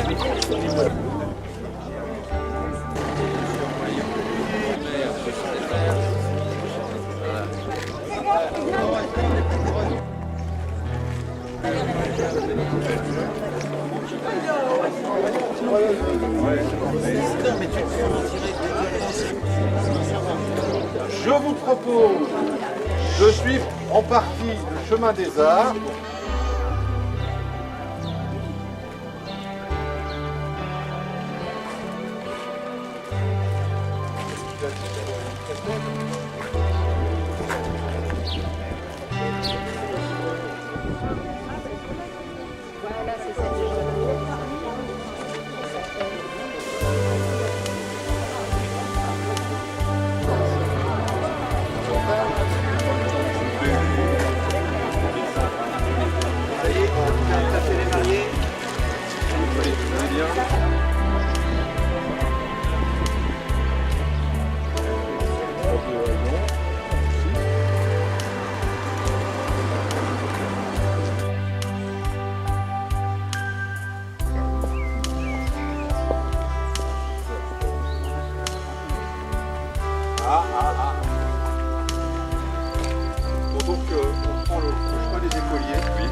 Je vous propose de suivre en partie le chemin des arts. Donc on prend le chemin des écoliers, puis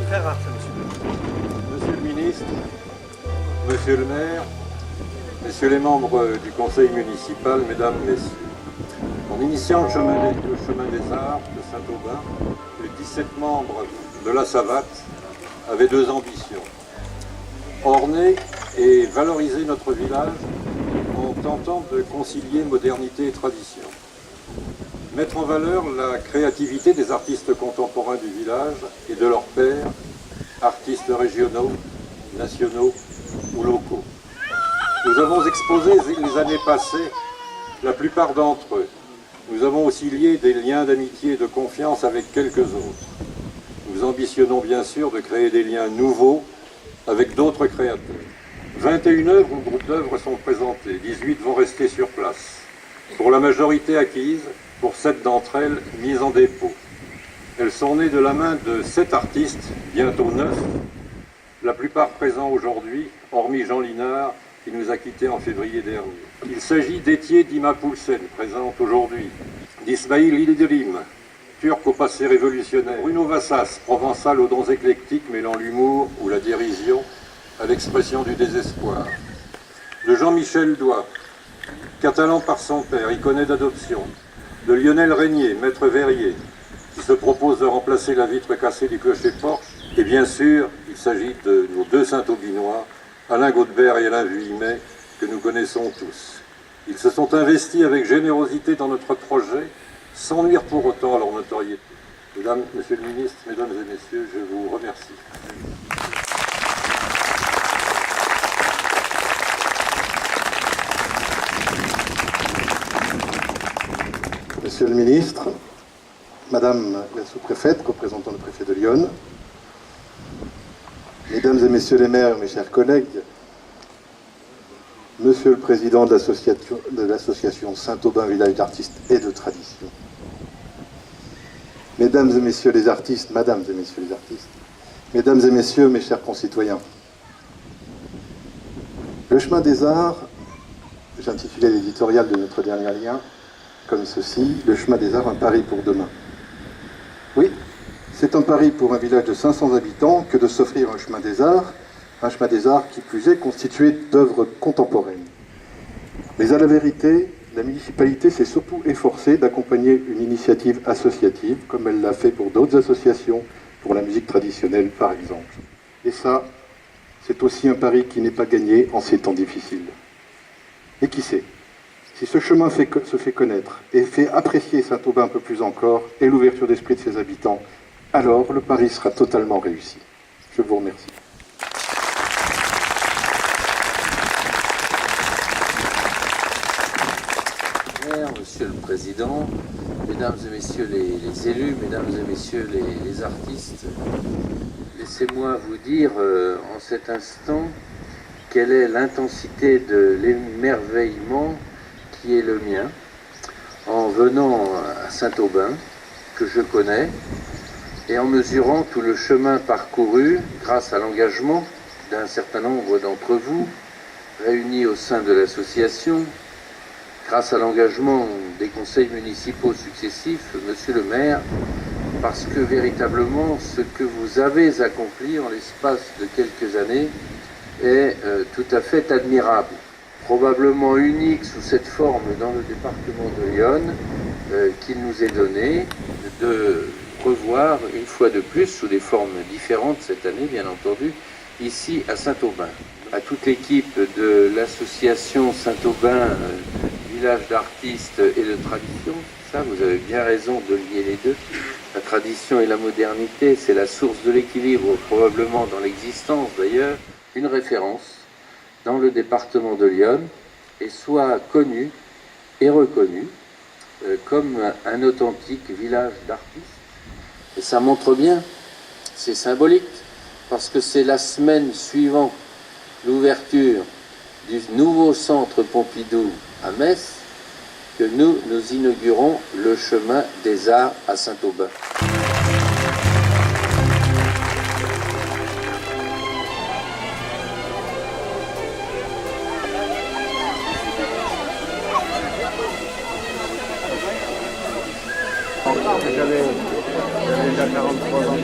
très rare, ça, monsieur. Monsieur le ministre, monsieur le maire, messieurs les membres du conseil municipal, mesdames, messieurs, en initiant le chemin des arts de Saint-Aubin, les 17 membres de la Savate avaient deux ambitions. Orner et valoriser notre village en tentant de concilier modernité et tradition. Mettre en valeur la créativité des artistes contemporains du village et de leurs pairs, artistes régionaux, nationaux ou locaux. Nous avons exposé les années passées la plupart d'entre eux. Nous avons aussi lié des liens d'amitié et de confiance avec quelques autres. Nous ambitionnons bien sûr de créer des liens nouveaux avec d'autres créateurs. 21 œuvres ou groupes d'œuvres sont présentées, 18 vont rester sur place. Pour la majorité acquise, pour 7 d'entre elles mises en dépôt. Elles sont nées de la main de 7 artistes, bientôt 9, la plupart présents aujourd'hui, hormis Jean Linard, qui nous a quittés en février dernier. Il s'agit d'Étier Dima Poulsen, présente aujourd'hui, d'Ismaïl Idrim, turc au passé révolutionnaire. Bruno Vassas, provençal aux dons éclectiques mêlant l'humour ou la dérision à l'expression du désespoir. De Jean-Michel Doigt, catalan par son père, iconé d'adoption. De Lionel Régnier, maître verrier, qui se propose de remplacer la vitre cassée du clocher-porche. Et bien sûr, il s'agit de nos deux Saint-Aubinois, Alain Gaudebert et Alain Vuillet, que nous connaissons tous. Ils se sont investis avec générosité dans notre projet, sans nuire pour autant à leur notoriété. Mesdames, Monsieur le Ministre, Mesdames et Messieurs, je vous remercie. Monsieur le Ministre, Madame la sous-préfète, représentant le préfet de Lyon, Mesdames et Messieurs les maires, mes chers collègues, Monsieur le Président de l'association Saint-Aubin Village d'artistes et de tradition, Mesdames et Messieurs les artistes, Mesdames et Messieurs les artistes, Mesdames et Messieurs, mes chers concitoyens, le chemin des arts, j'intitulais l'éditorial de notre dernier lien, comme ceci, le chemin des arts, un pari pour demain. Oui, c'est un pari pour un village de 500 habitants que de s'offrir un chemin des arts qui plus est constitué d'œuvres contemporaines. Mais à la vérité, la municipalité s'est surtout efforcée d'accompagner une initiative associative, comme elle l'a fait pour d'autres associations, pour la musique traditionnelle par exemple. Et ça, c'est aussi un pari qui n'est pas gagné en ces temps difficiles. Et qui sait, si ce chemin se fait connaître et fait apprécier Saint-Aubin un peu plus encore, et l'ouverture d'esprit de ses habitants, alors le pari sera totalement réussi. Je vous remercie. Monsieur le Président, Mesdames et Messieurs les élus, Mesdames et Messieurs les artistes, laissez-moi vous dire en cet instant quelle est l'intensité de l'émerveillement qui est le mien en venant à Saint-Aubin, que je connais, et en mesurant tout le chemin parcouru grâce à l'engagement d'un certain nombre d'entre vous réunis au sein de l'association, grâce à l'engagement des conseils municipaux successifs, Monsieur le maire, parce que véritablement ce que vous avez accompli en l'espace de quelques années est tout à fait admirable. Probablement unique sous cette forme dans le département de Lyon, qu'il nous est donné de revoir une fois de plus, sous des formes différentes cette année bien entendu, ici à Saint-Aubin. À toute l'équipe de l'association Saint-Aubin, village d'artistes et de tradition, ça vous avez bien raison de lier les deux. La tradition et la modernité, c'est la source de l'équilibre, probablement dans l'existence d'ailleurs, une référence dans le département de Lyon et soit connu et reconnu comme un authentique village d'artistes. Et ça montre bien, c'est symbolique, parce que c'est la semaine suivant l'ouverture du nouveau centre Pompidou à Metz que nous inaugurons le chemin des arts à Saint-Aubin. J'avais déjà 43 ans.